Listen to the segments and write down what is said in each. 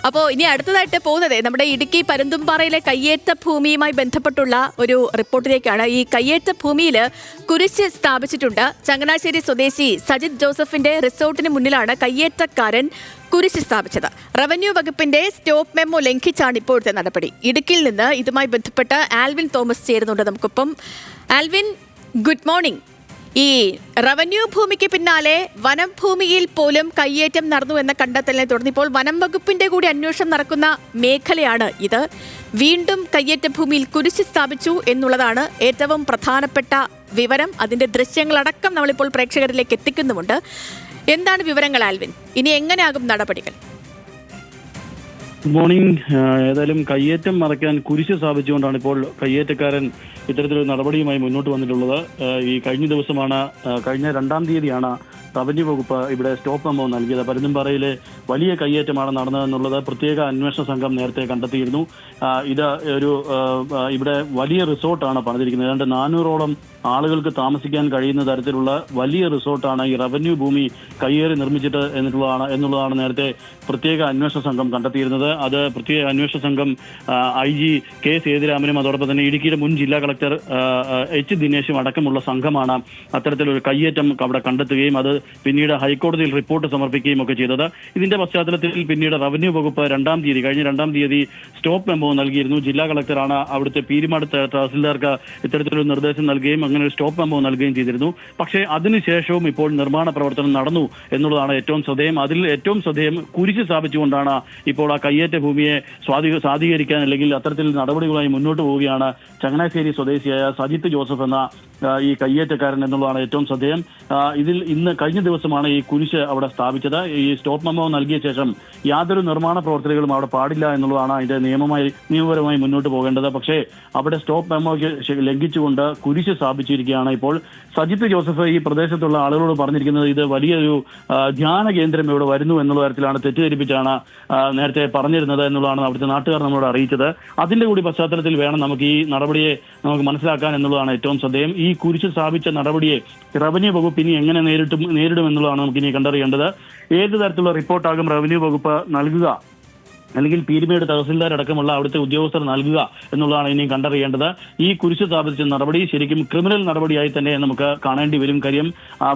അപ്പോൾ ഇനി അടുത്തതായിട്ട് പോകുന്നത് നമ്മുടെ ഇടുക്കി പരുന്തുംപാറയിലെ കയ്യേറ്റ ഭൂമിയുമായി ബന്ധപ്പെട്ടുള്ള ഒരു റിപ്പോർട്ടിലേക്കാണ്. ഈ കയ്യേറ്റ ഭൂമിയിൽ കുരിശ് സ്ഥാപിച്ചിട്ടുണ്ട്. ചങ്ങനാശ്ശേരി സ്വദേശി സജിത് ജോസഫിന്റെ റിസോർട്ടിന് മുന്നിലാണ് കയ്യേറ്റക്കാരൻ കുരിശ് സ്ഥാപിച്ചത്. റവന്യൂ വകുപ്പിന്റെ സ്റ്റോപ്പ് മെമ്മോ ലംഘിച്ചാണ് ഇപ്പോഴത്തെ നടപടി. ഇടുക്കിയിൽ നിന്ന് ഇതുമായി ബന്ധപ്പെട്ട് ആൽവിൻ തോമസ് ചേരുന്നുണ്ട് നമുക്കൊപ്പം. Alvin, good morning. ഈ റവന്യൂ ഭൂമിക്ക് പിന്നാലെ വനം ഭൂമിയിൽ പോലും കയ്യേറ്റം നടന്നു എന്ന കണ്ടെത്തലിനെ തുടർന്ന് ഇപ്പോൾ വനം വകുപ്പിന്റെ കൂടി അന്വേഷണം നടക്കുന്ന മേഖലയാണ് ഇത്. വീണ്ടും കയ്യേറ്റ ഭൂമിയിൽ കുരിശ് സ്ഥാപിച്ചു എന്നുള്ളതാണ് ഏറ്റവും പ്രധാനപ്പെട്ട വിവരം. അതിന്റെ ദൃശ്യങ്ങളടക്കം നമ്മളിപ്പോൾ പ്രേക്ഷകരിലേക്ക് എത്തിക്കുന്നുമുണ്ട്. എന്താണ് വിവരങ്ങൾ ആൽവിൻ? ഇനി എങ്ങനെയാകും നടപടികൾ? Good morning. ഏതായാലും കയ്യേറ്റം മറയ്ക്കാൻ കുരിശ് സ്ഥാപിച്ചുകൊണ്ടാണ് ഇപ്പോൾ കയ്യേറ്റക്കാരൻ ഇത്തരത്തിലൊരു നടപടിയുമായി മുന്നോട്ട് വന്നിട്ടുള്ളത്. ഈ കഴിഞ്ഞ ദിവസമാണ്, കഴിഞ്ഞ 2-ാം തീയതിയാണ് റവന്യൂ വകുപ്പ് ഇവിടെ സ്റ്റോപ്പ് മെമ്മോ നൽകിയത്. പരുന്തുംപാറയിലെ വലിയ കയ്യേറ്റമാണ് നടന്നതെന്നുള്ളത് പ്രത്യേക അന്വേഷണ സംഘം നേരത്തെ കണ്ടെത്തിയിരുന്നു. ഇത് ഇവിടെ വലിയ റിസോർട്ടാണ് പണിതിരിക്കുന്നത്. ഏതാണ്ട് 400ഓളം ആളുകൾക്ക് താമസിക്കാൻ കഴിയുന്ന തരത്തിലുള്ള വലിയ റിസോർട്ടാണ് ഈ റവന്യൂ ഭൂമി കയ്യേറി നിർമ്മിച്ചിട്ട് എന്നുള്ളതാണ് നേരത്തെ പ്രത്യേക അന്വേഷണ സംഘം കണ്ടെത്തിയിരുന്നത്. അത് പ്രത്യേക അന്വേഷണ സംഘം IG കെ സേതുരാമനും അതോടൊപ്പം തന്നെ ഇടുക്കിയുടെ മുൻ ജില്ലാ കളക്ടർ H ദിനേശും അടക്കമുള്ള സംഘമാണ് അത്തരത്തിലൊരു കയ്യേറ്റം അവിടെ കണ്ടെത്തുകയും അത് പിന്നീട് ഹൈക്കോടതിയിൽ റിപ്പോർട്ട് സമർപ്പിക്കുകയും ഒക്കെ ചെയ്തത്. ഇതിന്റെ പശ്ചാത്തലത്തിൽ പിന്നീട് റവന്യൂ വകുപ്പ് കഴിഞ്ഞ 2-ാം തീയതി സ്റ്റോപ്പ് മെമ്മോ നൽകിയിരുന്നു. ജില്ലാ കളക്ടറാണ് അവിടുത്തെ പീരുമാട് തഹസിൽദാർക്ക് ഇത്തരത്തിലൊരു നിർദ്ദേശം നൽകുകയും അങ്ങനെ ഒരു സ്റ്റോപ്പ് മെമ്മോ നൽകുകയും ചെയ്തിരുന്നു. പക്ഷേ അതിനുശേഷവും ഇപ്പോൾ നിർമ്മാണ പ്രവർത്തനം നടന്നു എന്നുള്ളതാണ് ഏറ്റവും ശ്രദ്ധേയം. അതിൽ ഏറ്റവും ശ്രദ്ധേയം കുരിശ് സ്ഥാപിച്ചുകൊണ്ടാണ് ഇപ്പോൾ ആ കയ്യേറ്റ ഭൂമിയെ സ്വാധീകരിക്കാൻ അല്ലെങ്കിൽ അത്തരത്തിൽ നടപടികളുമായി മുന്നോട്ട് പോവുകയാണ് ചങ്ങനാശ്ശേരി സ്വദേശിയായ സജിത്ത് ജോസഫ് എന്ന ഈ കയ്യേറ്റക്കാരൻ എന്നുള്ളതാണ് ഏറ്റവും ശ്രദ്ധേയം. ഇതിൽ കഴിഞ്ഞ ദിവസമാണ് ഈ കുരിശ് അവിടെ സ്ഥാപിച്ചത്. ഈ സ്റ്റോപ്പ് മെമ്മോ നൽകിയ ശേഷം യാതൊരു നിർമ്മാണ പ്രവർത്തനങ്ങളും അവിടെ പാടില്ല എന്നുള്ളതാണ് അതിന്റെ നിയമപരമായി മുന്നോട്ട് പോകേണ്ടത്. പക്ഷേ അവിടെ സ്റ്റോപ്പ് മെമ്മോയ്ക്ക് ലംഘിച്ചുകൊണ്ട് കുരിശ് സ്ഥാപിച്ചിരിക്കുകയാണ്. ഇപ്പോൾ സജിത്ത് ജോസഫ് ഈ പ്രദേശത്തുള്ള ആളുകളോട് പറഞ്ഞിരിക്കുന്നത് ഇത് വലിയൊരു ധ്യാന കേന്ദ്രം ഇവിടെ വരുന്നു എന്നുള്ള തരത്തിലാണ്, തെറ്റിദ്ധരിപ്പിച്ചാണ് നേരത്തെ പറഞ്ഞിരുന്നത് എന്നുള്ളതാണ് അവിടുത്തെ നാട്ടുകാർ നമ്മളോട് അറിയിച്ചത്. അതിന്റെ കൂടി പശ്ചാത്തലത്തിൽ വേണം നമുക്ക് ഈ നടപടിയെ മനസ്സിലാക്കാൻ എന്നുള്ളതാണ് ഏറ്റവും ശ്രദ്ധേയം. ഈ കുരിശ് സ്ഥാപിച്ച നടപടിയെ റവന്യൂ വകുപ്പ് ഇനി എങ്ങനെ നേരിടും എന്നുള്ളതാണ് നമുക്കിനി കണ്ടറിയേണ്ടത്. ഏത് തരത്തിലുള്ള റിപ്പോർട്ടാകും റവന്യൂ വകുപ്പ് നൽകുക, അല്ലെങ്കിൽ പീരുമേട് തഹസിൽദാർ അടക്കമുള്ള അവിടുത്തെ ഉദ്യോഗസ്ഥർ നൽകുക എന്നുള്ളതാണ് ഇനിയും കണ്ടറിയേണ്ടത്. ഈ കുരിശ് സ്ഥാപിച്ച നടപടി ശരിക്കും ക്രിമിനൽ നടപടിയായി തന്നെ നമുക്ക് കാണേണ്ടി വരും. കാര്യം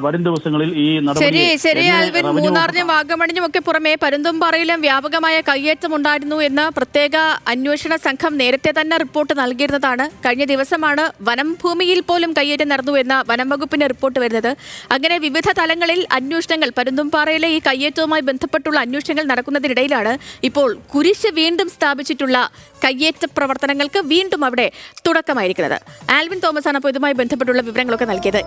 വരും ദിവസങ്ങളിൽ ഈ നടപടി മൂന്നാറിനും വാഗമണിനും ഒക്കെ പുറമെ പരുന്തുംപാറയിലും വ്യാപകമായ കയ്യേറ്റം ഉണ്ടായിരുന്നു എന്ന് പ്രത്യേക അന്വേഷണ സംഘം നേരത്തെ തന്നെ റിപ്പോർട്ട് നൽകിയിരുന്നതാണ്. കഴിഞ്ഞ ദിവസമാണ് വനം ഭൂമിയിൽ പോലും കയ്യേറ്റം നടന്നു എന്ന വനം വകുപ്പിന്റെ റിപ്പോർട്ട് വരുന്നത്. അങ്ങനെ വിവിധ തലങ്ങളിൽ അന്വേഷണങ്ങൾ, പരുന്തുംപാറയിലെ ഈ കയ്യേറ്റവുമായി ബന്ധപ്പെട്ടുള്ള അന്വേഷണങ്ങൾ നടക്കുന്നതിനിടയിലാണ് ഇപ്പോൾ കുരിശ് വീണ്ടും സ്ഥാപിച്ചിട്ടുള്ള കയ്യേറ്റ പ്രവർത്തനങ്ങൾക്ക് വീണ്ടും അവിടെ തുടക്കമായിരിക്കുന്നത്. ആൽവിൻ തോമസ് ആണ് അപ്പോൾ ഇതുമായി ബന്ധപ്പെട്ടുള്ള വിവരങ്ങളൊക്കെ നൽകിയത്.